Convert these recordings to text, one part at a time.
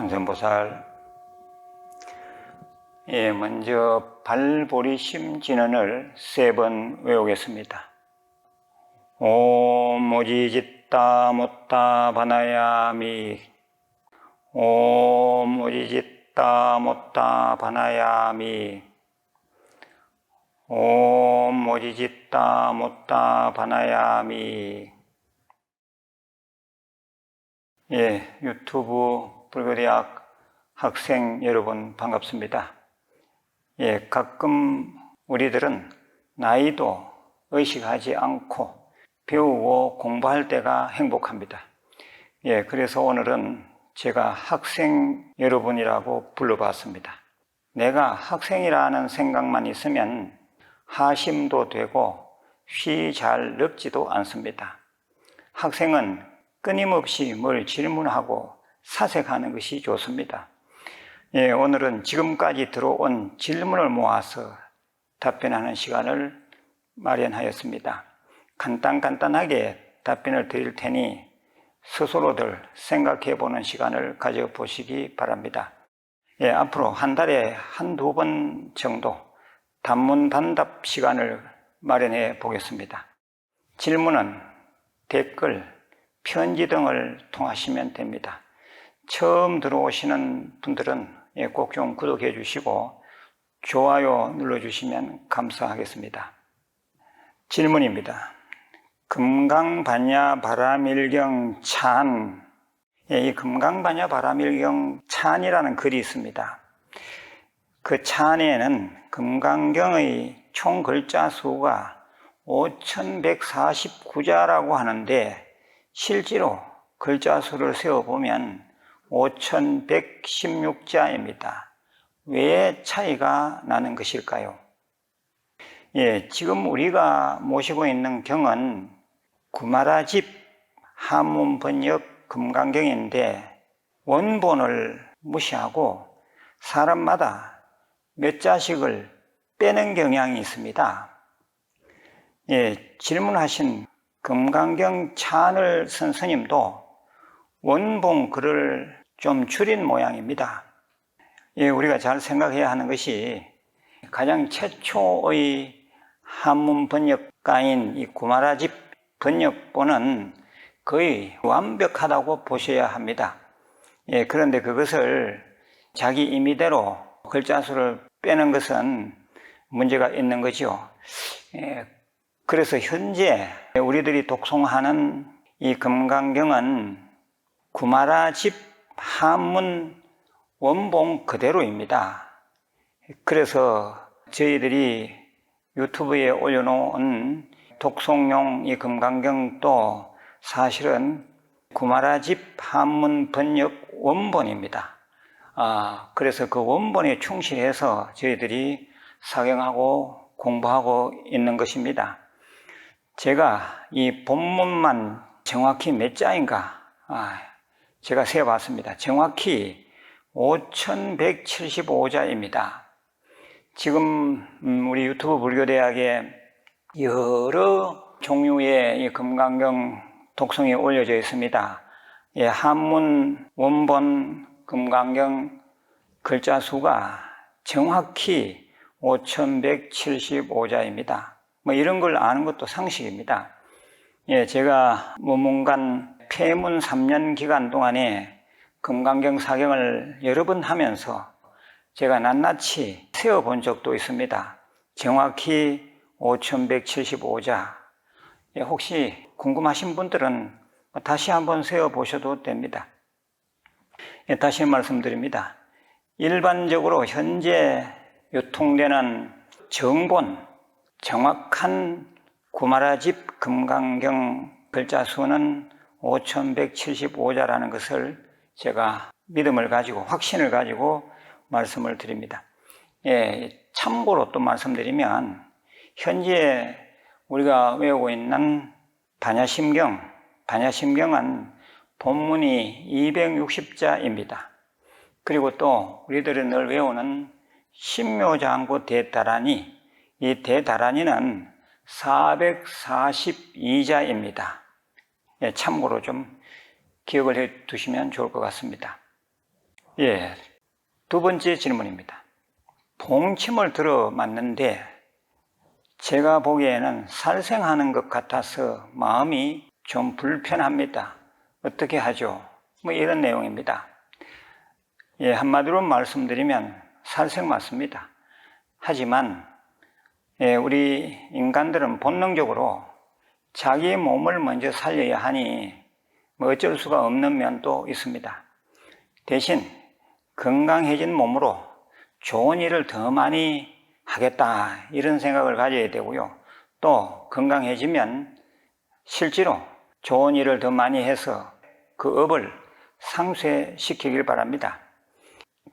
관세음보살. 먼저 발보리심 진언을 3번 외우겠습니다. 옴 오지짓다 못다 바나야미. 옴 오지짓다 못다 바나야미. 옴 오지짓다 못다 바나야미. 유튜브 불교대학 학생 여러분 반갑습니다. 가끔 우리들은 나이도 의식하지 않고 배우고 공부할 때가 행복합니다. 그래서 오늘은 제가 학생 여러분이라고 불러봤습니다. 내가 학생이라는 생각만 있으면 하심도 되고 쉬 잘 늙지도 않습니다. 학생은 끊임없이 뭘 질문하고 사색하는 것이 좋습니다. 오늘은 지금까지 들어온 질문을 모아서 답변하는 시간을 마련하였습니다. 간단하게 답변을 드릴 테니 스스로들 생각해 보는 시간을 가져보시기 바랍니다. 앞으로 한 달에 1-2번 정도 단문단답 시간을 마련해 보겠습니다. 질문은 댓글, 편지 등을 통하시면 됩니다. 처음 들어오시는 분들은 꼭 좀 구독해 주시고 좋아요 눌러주시면 감사하겠습니다. 질문입니다. 금강반야 바라밀경 찬. 이 금강반야 바라밀경 찬이라는 글이 있습니다. 그 찬에는 금강경의 총 글자 수가 5149자라고 하는데 실제로 글자 수를 세어보면 5116자입니다. 왜 차이가 나는 것일까요? 지금 우리가 모시고 있는 경은 구마라집 한문 번역 금강경인데 원본을 무시하고 사람마다 몇 자씩을 빼는 경향이 있습니다. 질문하신 금강경 찬을 쓴 스님도 원본 글을 좀 줄인 모양입니다. 우리가 잘 생각해야 하는 것이 가장 최초의 한문 번역가인 이 구마라집 번역본은 거의 완벽하다고 보셔야 합니다. 그런데 그것을 자기 임의대로 글자 수를 빼는 것은 문제가 있는 거죠. 그래서 현재 우리들이 독송하는 이 금강경은 구마라집 한문 원본 그대로입니다. 그래서 저희들이 유튜브에 올려놓은 독송용 이 금강경도 사실은 구마라집 한문 번역 원본입니다. 그래서 그 원본에 충실해서 저희들이 사경하고 공부하고 있는 것입니다. 제가 이 본문만 정확히 몇 자인가 제가 세어봤습니다. 정확히 5175자입니다. 지금 우리 유튜브 불교대학에 여러 종류의 이 금강경 독송이 올려져 있습니다. 한문 원본 금강경 글자 수가 정확히 5175자입니다. 이런 걸 아는 것도 상식입니다. 제가 문문관 폐문 3년 기간 동안에 금강경 사경을 여러 번 하면서 제가 낱낱이 세어본 적도 있습니다. 정확히 5175자. 혹시 궁금하신 분들은 다시 한번 세어보셔도 됩니다. 다시 말씀드립니다. 일반적으로 현재 유통되는 정본, 정확한 구마라집 금강경 글자 수는 5175자라는 것을 제가 믿음을 가지고 확신을 가지고 말씀을 드립니다. 참고로 또 말씀드리면 현재 우리가 외우고 있는 반야심경은 본문이 260자입니다. 그리고 또 우리들이 늘 외우는 신묘장구 대다라니, 이 대다라니는 442자입니다. 참고로 좀 기억을 해 두시면 좋을 것 같습니다. 예, 두 번째 질문입니다. 봉침을 들어 맞는데 제가 보기에는 살생하는 것 같아서 마음이 좀 불편합니다. 어떻게 하죠? 뭐 이런 내용입니다. 예, 한마디로 말씀드리면 살생 맞습니다. 하지만 우리 인간들은 본능적으로 자기의 몸을 먼저 살려야 하니 뭐 어쩔 수가 없는 면도 있습니다. 대신 건강해진 몸으로 좋은 일을 더 많이 하겠다 이런 생각을 가져야 되고요. 또 건강해지면 실제로 좋은 일을 더 많이 해서 그 업을 상쇄시키길 바랍니다.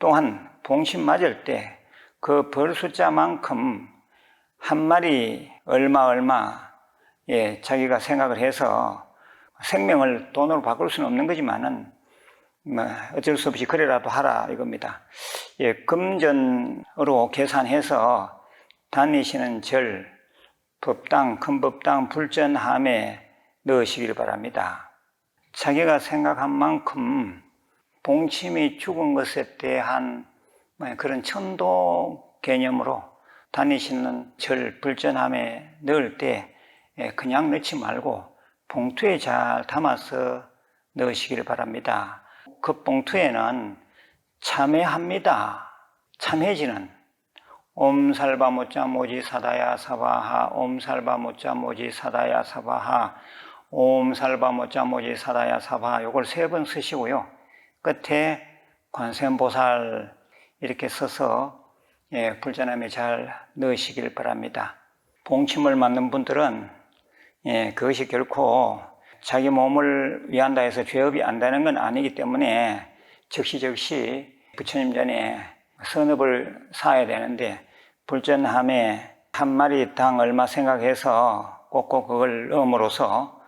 또한 봉침 맞을 때 그 벌 숫자만큼 한 마리 얼마 자기가 생각을 해서 생명을 돈으로 바꿀 수는 없는 거지만은 어쩔 수 없이 그래라도 하라 이겁니다. 예, 금전으로 계산해서 다니시는 절, 법당, 큰법당, 불전함에 넣으시길 바랍니다. 자기가 생각한 만큼 봉침이 죽은 것에 대한 그런 천도 개념으로 다니시는 절, 불전함에 넣을 때 그냥 넣지 말고 봉투에 잘 담아서 넣으시길 바랍니다. 그 봉투에는 참회합니다. 참회지는 옴살바모짜 모지 사다야 사바하, 옴살바모짜 모지 사다야 사바하, 옴살바모짜 모지 사다야 사바하 요걸 3번 쓰시고요. 끝에 관세음보살 이렇게 써서 불전함에 잘 넣으시길 바랍니다. 봉침을 맞는 분들은 그것이 결코 자기 몸을 위한다 해서 죄업이 안 되는 건 아니기 때문에 즉시 부처님 전에 선업을 쌓아야 되는데 불전함에 한 마리당 얼마 생각해서 꼭꼭 그걸 넣음으로써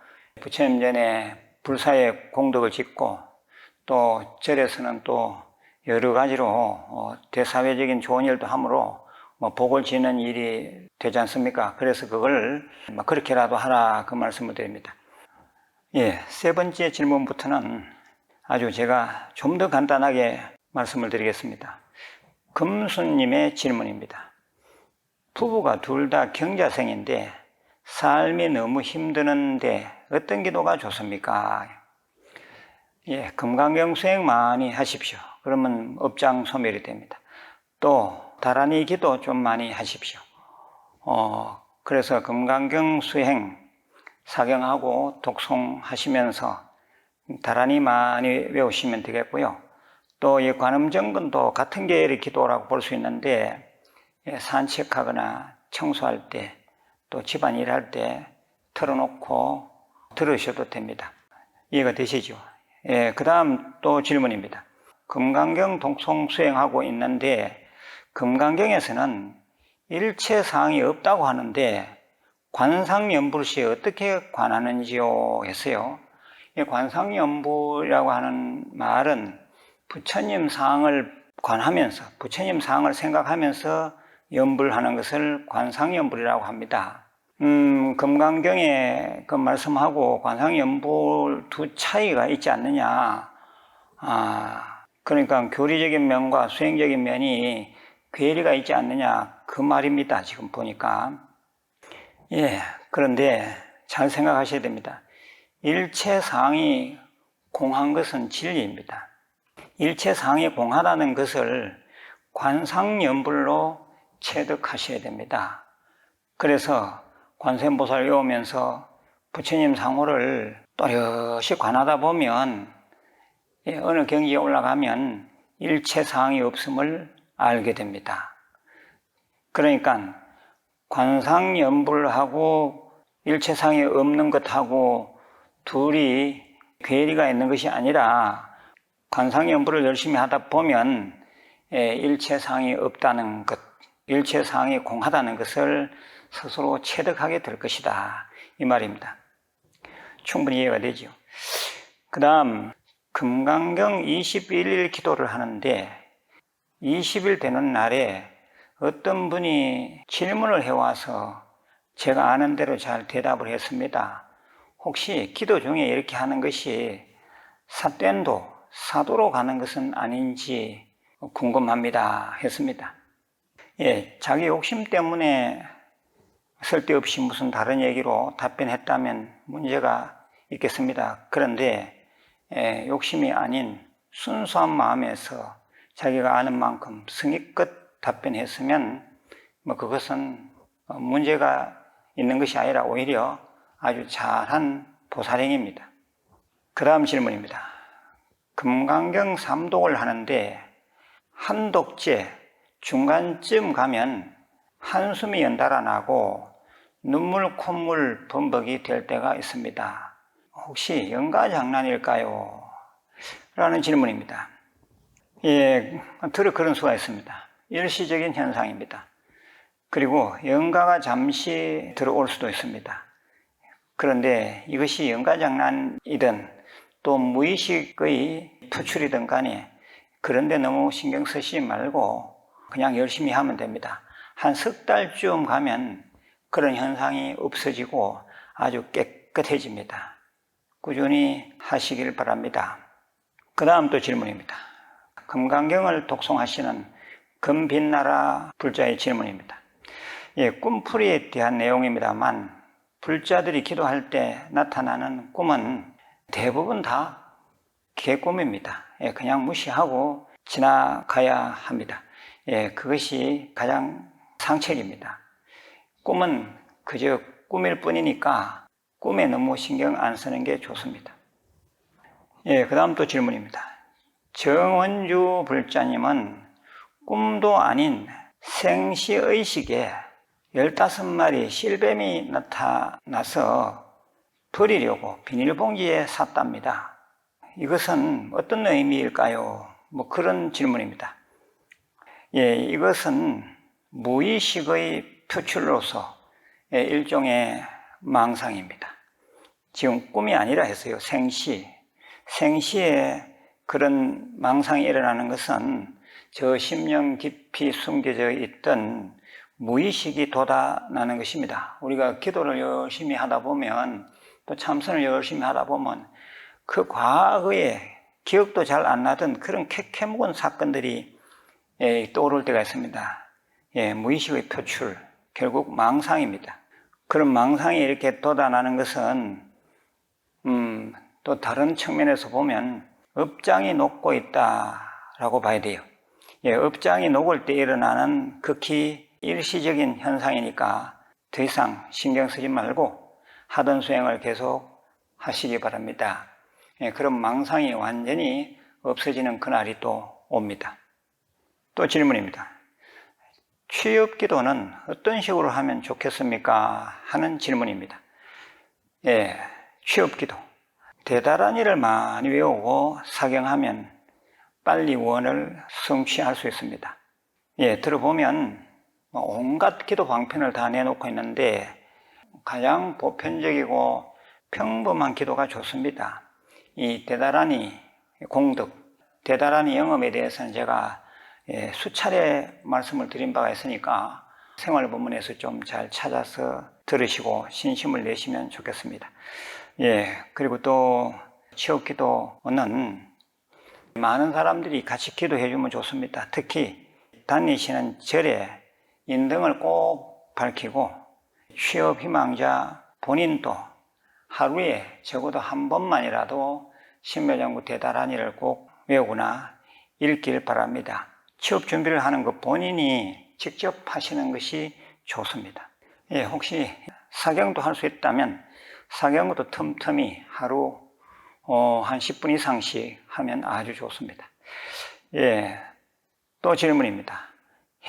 부처님 전에 불사의 공덕을 짓고 또 절에서는 또 여러 가지로 대사회적인 좋은 일도 함으로 복을 지는 일이 되지 않습니까? 그래서 그걸 그렇게라도 하라 그 말씀을 드립니다. 예, 3번째 질문부터는 아주 제가 좀 더 간단하게 말씀을 드리겠습니다. 금수님의 질문입니다. 부부가 둘 다 경자생인데 삶이 너무 힘드는데 어떤 기도가 좋습니까? 예, 금강경 수행 많이 하십시오. 그러면 업장 소멸이 됩니다. 또 다란이 기도 좀 많이 하십시오. 그래서 금강경 수행 사경하고 독송하시면서 다란이 많이 외우시면 되겠고요. 또 이 관음정근도 같은 계열의 기도라고 볼 수 있는데 산책하거나 청소할 때 또 집안일 할 때 틀어놓고 들으셔도 됩니다. 이해가 되시죠? 예, 그 다음 또 질문입니다. 금강경 독송 수행하고 있는데 금강경에서는 일체사항이 없다고 하는데 관상연불시에 어떻게 관하는지요? 했어요. 이 관상연불이라고 하는 말은 부처님 상을 관하면서 부처님 상을 생각하면서 연불하는 것을 관상연불이라고 합니다. 금강경에 그 말씀하고 관상연불 두 차이가 있지 않느냐. 그러니까 교리적인 면과 수행적인 면이 괴리가 있지 않느냐 그 말입니다. 지금 보니까. 예, 그런데 잘 생각하셔야 됩니다. 일체상이 공한 것은 진리입니다. 일체상이 공하다는 것을 관상연불로 체득하셔야 됩니다. 그래서 관세음보살 외우면서 부처님 상호를 또렷이 관하다 보면 어느 경지에 올라가면 일체상이 없음을 알게 됩니다. 그러니까 관상연불하고 일체상이 없는 것하고 둘이 괴리가 있는 것이 아니라 관상연불을 열심히 하다 보면 일체상이 없다는 것, 일체상이 공하다는 것을 스스로 체득하게 될 것이다 이 말입니다. 충분히 이해가 되죠. 그 다음 금강경 21일 기도를 하는데 20일 되는 날에 어떤 분이 질문을 해와서 제가 아는 대로 잘 대답을 했습니다. 혹시 기도 중에 이렇게 하는 것이 삿된도 사도로 가는 것은 아닌지 궁금합니다 했습니다. 예, 자기 욕심 때문에 쓸데없이 무슨 다른 얘기로 답변했다면 문제가 있겠습니다. 그런데 욕심이 아닌 순수한 마음에서 자기가 아는 만큼 성의껏 답변했으면 그것은 문제가 있는 것이 아니라 오히려 아주 잘한 보살행입니다. 그 다음 질문입니다. 금강경 3독을 하는데 한독째 중간쯤 가면 한숨이 연달아 나고 눈물 콧물 범벅이 될 때가 있습니다. 혹시 연가장난일까요? 라는 질문입니다. 예, 들어 그런 수가 있습니다. 일시적인 현상입니다. 그리고 연가가 잠시 들어올 수도 있습니다. 그런데 이것이 연가장난이든 또 무의식의 표출이든 간에 그런데 너무 신경 쓰시지 말고 그냥 열심히 하면 됩니다. 한 석 달쯤 가면 그런 현상이 없어지고 아주 깨끗해집니다. 꾸준히 하시길 바랍니다. 그 다음 또 질문입니다. 금강경을 독송하시는 금빛나라 불자의 질문입니다. 예, 꿈풀이에 대한 내용입니다만 불자들이 기도할 때 나타나는 꿈은 대부분 다 개꿈입니다. 예, 그냥 무시하고 지나가야 합니다. 예, 그것이 가장 상책입니다. 꿈은 그저 꿈일 뿐이니까 꿈에 너무 신경 안 쓰는 게 좋습니다. 예, 그 다음 또 질문입니다. 정원주 불자님은 꿈도 아닌 생시의식에 15마리 실뱀이 나타나서 버리려고 비닐봉지에 샀답니다. 이것은 어떤 의미일까요? 그런 질문입니다. 예, 이것은 무의식의 표출로서 일종의 망상입니다. 지금 꿈이 아니라 했어요. 생시에 그런 망상이 일어나는 것은 저 심령 깊이 숨겨져 있던 무의식이 돋아나는 것입니다. 우리가 기도를 열심히 하다 보면 또 참선을 열심히 하다 보면 그 과거에 기억도 잘 안 나던 그런 캐캐묵은 사건들이 떠오를 때가 있습니다. 무의식의 표출, 결국 망상입니다. 그런 망상이 이렇게 돋아나는 것은 또 다른 측면에서 보면 업장이 녹고 있다라고 봐야 돼요. 업장이 녹을 때 일어나는 극히 일시적인 현상이니까 더 이상 신경 쓰지 말고 하던 수행을 계속 하시기 바랍니다. 그런 망상이 완전히 없어지는 그날이 또 옵니다. 또 질문입니다. 취업기도는 어떤 식으로 하면 좋겠습니까? 하는 질문입니다. 취업기도. 대단한 일을 많이 외우고 사경하면 빨리 원을 성취할 수 있습니다. 들어보면 온갖 기도 방편을 다 내놓고 있는데 가장 보편적이고 평범한 기도가 좋습니다. 이 대다라니 공덕, 대다라니 영업에 대해서는 제가 수차례 말씀을 드린 바가 있으니까 생활본문에서 좀 잘 찾아서 들으시고 신심을 내시면 좋겠습니다. 그리고 또 취업기도는 많은 사람들이 같이 기도해 주면 좋습니다. 특히 다니시는 절에 인등을 꼭 밝히고 취업 희망자 본인도 하루에 적어도 한 번만이라도 신묘장구 대다라니를 꼭 외우거나 읽길 바랍니다. 취업 준비를 하는 것 본인이 직접 하시는 것이 좋습니다. 혹시 사경도 할 수 있다면 사경도 틈틈이 하루 한 10분 이상씩 하면 아주 좋습니다. 또 질문입니다.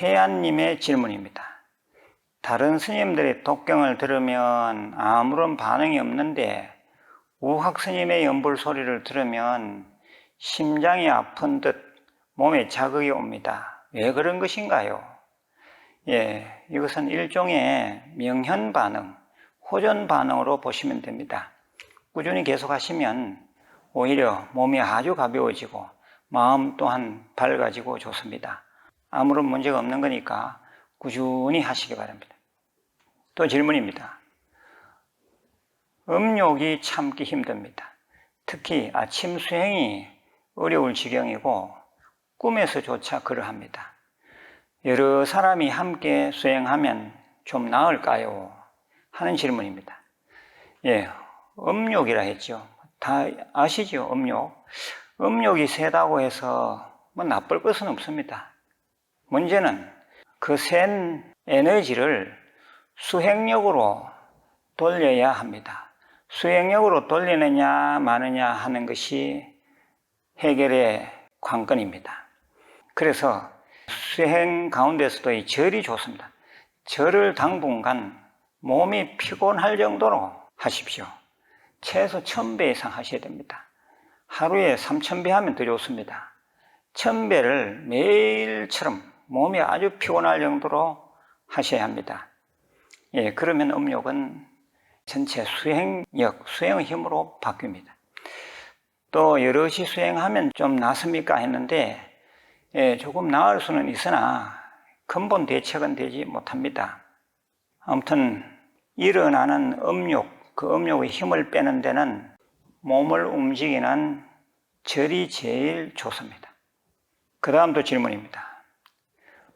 혜안님의 질문입니다. 다른 스님들의 독경을 들으면 아무런 반응이 없는데 우학 스님의 연불 소리를 들으면 심장이 아픈 듯 몸에 자극이 옵니다. 왜 그런 것인가요? 이것은 일종의 명현 반응, 호전 반응으로 보시면 됩니다. 꾸준히 계속 하시면 오히려 몸이 아주 가벼워지고 마음 또한 밝아지고 좋습니다. 아무런 문제가 없는 거니까 꾸준히 하시기 바랍니다. 또 질문입니다. 음욕이 참기 힘듭니다. 특히 아침 수행이 어려울 지경이고 꿈에서조차 그러합니다. 여러 사람이 함께 수행하면 좀 나을까요? 하는 질문입니다. 음욕이라 했죠. 다 아시죠? 음욕이 세다고 해서 뭐 나쁠 것은 없습니다. 문제는 그 센 에너지를 수행력으로 돌려야 합니다. 수행력으로 돌리느냐 마느냐 하는 것이 해결의 관건입니다. 그래서 수행 가운데서도 이 절이 좋습니다. 절을 당분간 몸이 피곤할 정도로 하십시오. 최소 1000배 이상 하셔야 됩니다. 하루에 3000배 하면 더 좋습니다. 1000배를 매일처럼 몸이 아주 피곤할 정도로 하셔야 합니다. 그러면 음욕은 전체 수행력, 수행의 힘으로 바뀝니다. 또 여럿이 수행하면 좀 낫습니까 했는데 조금 나을 수는 있으나 근본 대책은 되지 못합니다. 아무튼 일어나는 음욕, 그 음욕의 힘을 빼는 데는 몸을 움직이는 절이 제일 좋습니다. 그 다음도 질문입니다.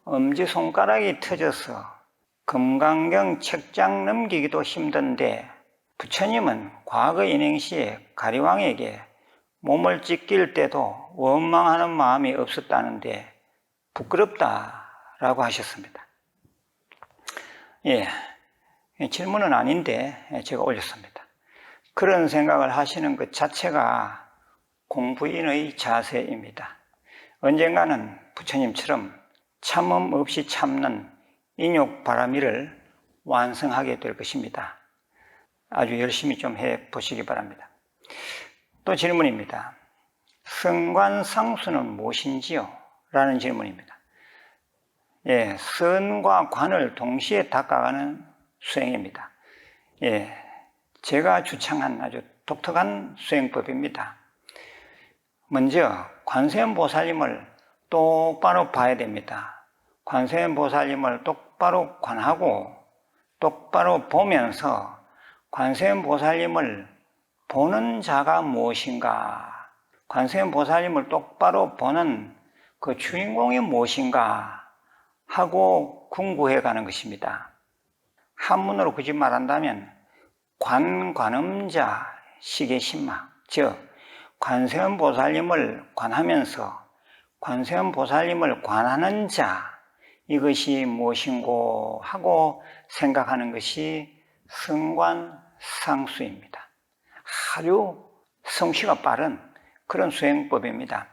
엄지손가락이 터져서 금강경 책장 넘기기도 힘든데 부처님은 과거 인행시에 가리왕에게 몸을 찢길 때도 원망하는 마음이 없었다는데 부끄럽다라고 하셨습니다. 질문은 아닌데 제가 올렸습니다. 그런 생각을 하시는 것 자체가 공부인의 자세입니다. 언젠가는 부처님처럼 참음 없이 참는 인욕바라미를 완성하게 될 것입니다. 아주 열심히 좀 해보시기 바랍니다. 또 질문입니다. 성관상수는 무엇인지요? 라는 질문입니다. 선과 관을 동시에 닦아가는 수행입니다. 제가 주창한 아주 독특한 수행법입니다. 먼저 관세음보살님을 똑바로 봐야 됩니다. 관세음보살님을 똑바로 관하고 똑바로 보면서 관세음보살님을 보는 자가 무엇인가, 관세음보살님을 똑바로 보는 그 주인공이 무엇인가 하고 궁구해 가는 것입니다. 한문으로 굳이 말한다면 관음자 시계신막, 즉 관세음보살님을 관하면서 관세음보살님을 관하는 자, 이것이 무엇인고 하고 생각하는 것이 성관상수입니다. 아주 성취가 빠른 그런 수행법입니다.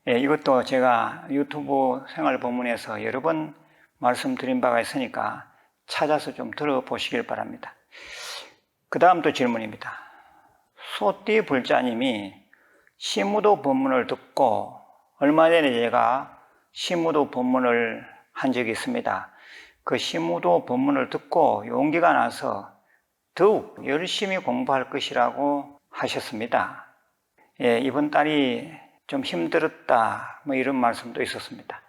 이것도 제가 유튜브 생활법문에서 여러 번 말씀드린 바가 있으니까 찾아서 좀 들어보시길 바랍니다. 그 다음 또 질문입니다. 소띠불자님이 시무도 법문을 듣고 얼마 전에 제가 시무도 법문을 한 적이 있습니다. 그 시무도 법문을 듣고 용기가 나서 더욱 열심히 공부할 것이라고 하셨습니다. 이번 달이 좀 힘들었다, 이런 말씀도 있었습니다.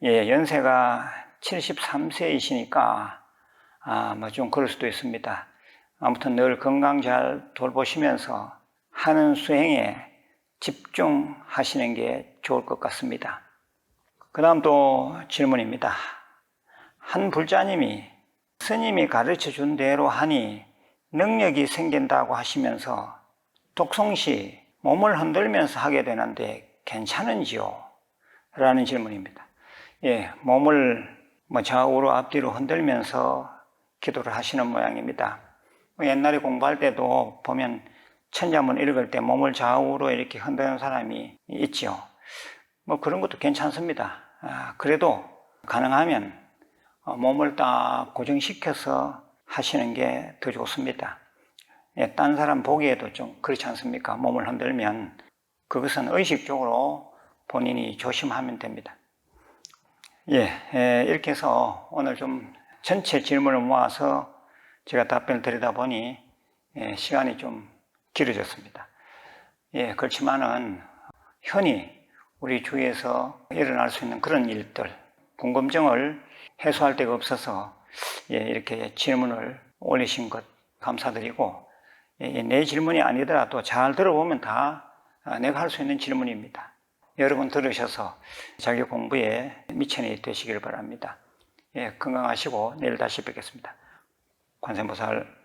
연세가 73세이시니까 좀 그럴 수도 있습니다. 아무튼 늘 건강 잘 돌보시면서 하는 수행에 집중하시는 게 좋을 것 같습니다. 그 다음 또 질문입니다. 한 불자님이 스님이 가르쳐 준 대로 하니 능력이 생긴다고 하시면서 독송시 몸을 흔들면서 하게 되는데 괜찮은지요? 라는 질문입니다. 몸을 좌우로 앞뒤로 흔들면서 기도를 하시는 모양입니다. 옛날에 공부할 때도 보면 천자문 읽을 때 몸을 좌우로 이렇게 흔드는 사람이 있죠. 그런 것도 괜찮습니다. 그래도 가능하면 몸을 딱 고정시켜서 하시는 게 더 좋습니다. 딴 사람 보기에도 좀 그렇지 않습니까? 몸을 흔들면 그것은 의식적으로 본인이 조심하면 됩니다. 이렇게 해서 오늘 좀 전체 질문을 모아서 제가 답변을 드리다 보니 시간이 좀 길어졌습니다. 그렇지만은 흔히 우리 주위에서 일어날 수 있는 그런 일들, 궁금증을 해소할 데가 없어서 이렇게 질문을 올리신 것 감사드리고, 내 질문이 아니더라도 잘 들어보면 다 내가 할 수 있는 질문입니다. 여러분 들으셔서 자기 공부에 미천이 되시길 바랍니다. 예, 건강하시고 내일 다시 뵙겠습니다. 관세음보살